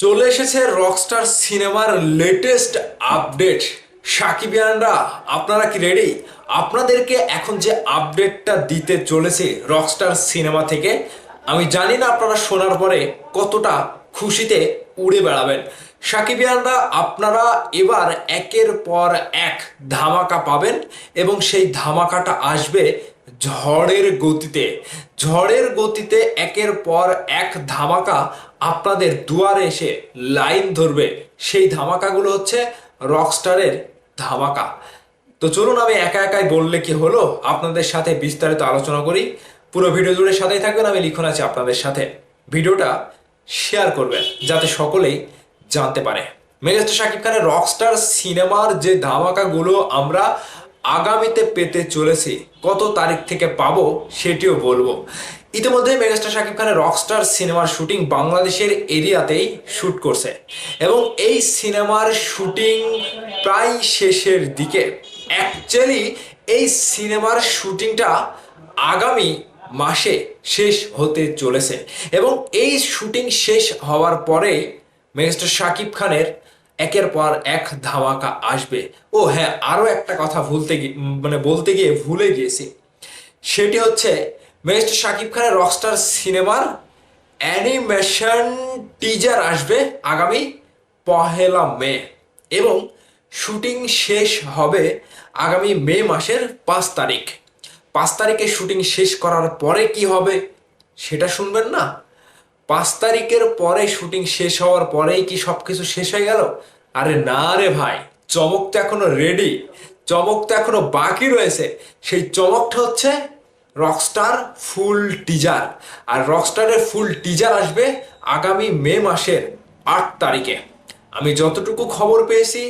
চলে এসেছে রকস্টার সিনেমার লেটেস্ট আপডেট। সাকিবিয়ানরা আপনারা কি রেডি? আপনাদেরকে এখন যে আপডেটটা দিতে চলেছে রকস্টার সিনেমা থেকে, আমি জানি না আপনারা শোনার পরে কতটা খুশিতে উড়ে বেড়াবেন। সাকিবিয়ানরা আপনারা এবার একের পর এক ধামাকা পাবেন এবং সেই ধামাকাটা আসবে ঝড়ের গতিতে। ঝড়ের গতিতে একের পর এক ধামাকা আপনাদের দুয়ারে এসে লাইন ধরবে। সেই ধামাকাগুলো হচ্ছে রকস্টারের ধামাকা। তো চলুন, আমি একা একাই বললে কি হলো, আপনাদের সাথে বিস্তারিত আলোচনা করি। পুরো ভিডিও জুড়ে সাথেই থাকবেন, আমি লিখন আছি আপনাদের সাথে। ভিডিওটা শেয়ার করবেন যাতে সকলেই জানতে পারে। মেগাস্টার শাকিব খানের রকস্টার সিনেমার যে ধামাকাগুলো আমরা আগামীতে পেতে চলেছি, কত তারিখ থেকে পাবো সেটিও বলবো। ইতিমধ্যে মেগাস্টার শাকিব খানের রকস্টার সিনেমার শুটিং বাংলাদেশের এরিয়াতেই শুট করছে এবং এই সিনেমার শুটিং প্রায় শেষের দিকে। অ্যাকচুয়ালি এই সিনেমার শুটিংটা আগামী মাসে শেষ হতে চলেছে এবং এই শুটিং শেষ হওয়ার পরে মেগাস্টার শাকিব খানের একের পর এক ধামাকা আসবে। ও হ্যাঁ, আরো একটা কথা বলতে গিয়ে ভুলে গিয়েছি। সেটি হচ্ছে মেগাস্টার শাকিব খানের রকস্টার সিনেমার অ্যানিমেশন টিজার আসবে আগামী 1 মে এবং শুটিং শেষ হবে আগামী মে মাসের 5 তারিখ। 5 তারিখে শুটিং শেষ করার পরে কি হবে সেটা শুনবেন না? 5 তারিখের পরে শুটিং শেষ হওয়ার পরেই কি সবকিছু শেষ হয়ে গেল? আরে না রে ভাই, চমক তো এখনো রেডি, চমক তো এখনো বাকি রয়েছে। সেই চমকটা হচ্ছে রকস্টার ফুল টিজার। আর রকস্টারের ফুল টিজার আসবে আগামী মে মাসের 8 তারিখে। আমি যতটুকু খবর পেয়েছি,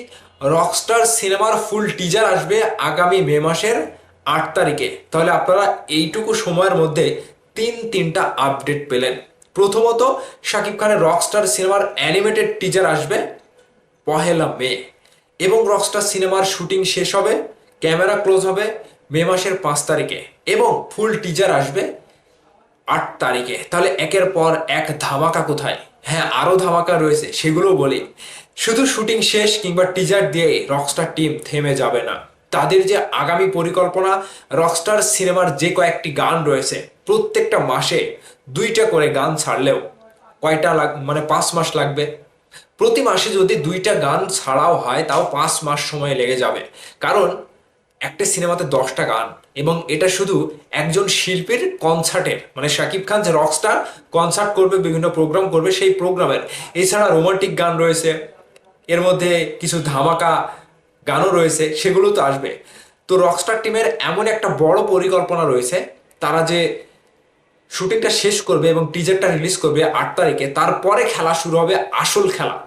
রকস্টার সিনেমার ফুল টিজার আসবে আগামী মে মাসের 8 তারিখে। তাহলে আপনারা এইটুকু সময়ের মধ্যে তিনটা আপডেট পেলেন। প্রথমত, শাকিব খানের রকস্টার সিনেমার অ্যানিমেটেড টিজার আসবে 1 মে এবং রকস্টার সিনেমার শুটিং শেষ হবে, ক্যামেরা ক্লোজ হবে মে মাসের 5 তারিখে এবং ফুল টিজার আসবে 8 তারিখে। তাহলে একের পর এক ধামাকা কোথায়? হ্যাঁ, আরো ধামাকা রয়েছে, সেগুলো বলি। শুধু শুটিং শেষ কিংবা টিজার দিয়ে রকস্টার টিম থেমে যাবে না। তাদের যে আগামী পরিকল্পনা, রকস্টার সিনেমার যে কয়েকটি গান রয়েছে, প্রত্যেকটা মাসে 2টা করে গান ছাড়লেও কয়টা 5 মাস লাগবে। প্রতি মাসে যদি 2টা গান ছাড়াও হয় তাও 5 মাস সময় লেগে যাবে। কারণ একটা সিনেমাতে 10টা গান, এবং এটা শুধু একজন শিল্পীর কনসার্টের, শাকিব খান যে রকস্টার কনসার্ট করবে, বিভিন্ন প্রোগ্রাম করবে, সেই প্রোগ্রামের। এছাড়া রোমান্টিক গান রয়েছে, এর মধ্যে কিছু ধামাকা গানও রয়েছে, সেগুলো তো আসবে। তো রকস্টার টিমের এমন একটা বড় পরিকল্পনা রয়েছে, তারা যে শুটিংটা শেষ করবে এবং টিজারটা রিলিজ করবে 8 তারিখে, তারপরে খেলা শুরু হবে, আসল খেলা।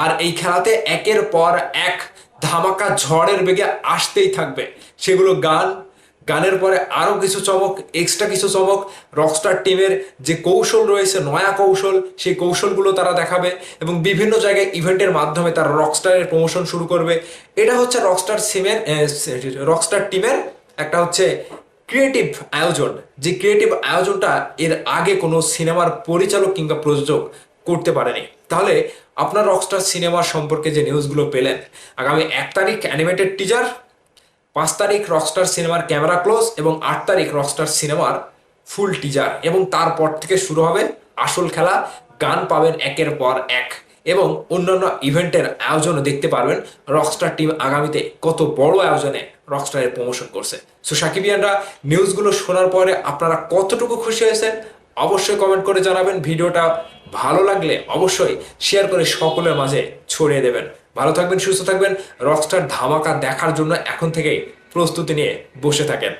আর এই খেলাতে একের পর এক ধামাকা ঝড়ের বেগে আসতেই থাকবে। সেগুলো গানের পরে আরো কিছু চমক, এক্সট্রা কিছু চমক। রকস্টার টিমের যে কৌশল রয়েছে, নয়া কৌশল, সেই কৌশলগুলো তারা দেখাবে এবং বিভিন্ন জায়গায় ইভেন্টের মাধ্যমে তারা রকস্টারের প্রমোশন শুরু করবে। এটা হচ্ছে রকস্টার টিমের একটা হচ্ছে ক্রিয়েটিভ আয়োজন, যে ক্রিয়েটিভ আয়োজনটা এর আগে কোনো সিনেমার পরিচালক কিংবা প্রযোজক করতে পারেনি। তাহলে আপনার রকস্টার সিনেমা সম্পর্কে যে নিউজগুলো পেলেন, আগামী 1 তারিখ অ্যানিমেটেড টিজার, 5 তারিখ রকস্টার সিনেমার ক্যামেরা ক্লোজ এবং 8 তারিখ রকস্টার সিনেমার ফুল টিজার, এবং তারপর থেকে শুরু হবে আসল খেলা। গান পাবেন একের পর এক এবং অন্যান্য ইভেন্টের আয়োজনও দেখতে পারবেন। রকস্টার টিম আগামীতে কত বড় আয়োজনে রকস্টারের প্রমোশন করছে। সো সাকিবিয়ানরা, নিউজগুলো শোনার পরে আপনারা কতটুকু খুশি হয়েছেন অবশ্যই কমেন্ট করে জানাবেন। ভিডিওটা ভালো লাগলে অবশ্যই শেয়ার করে সকলের মাঝে ছড়িয়ে দেবেন। ভালো থাকবেন, সুস্থ থাকবেন। রকস্টার ধামাকা দেখার জন্য এখন থেকেই প্রস্তুতি নিয়ে বসে থাকেন।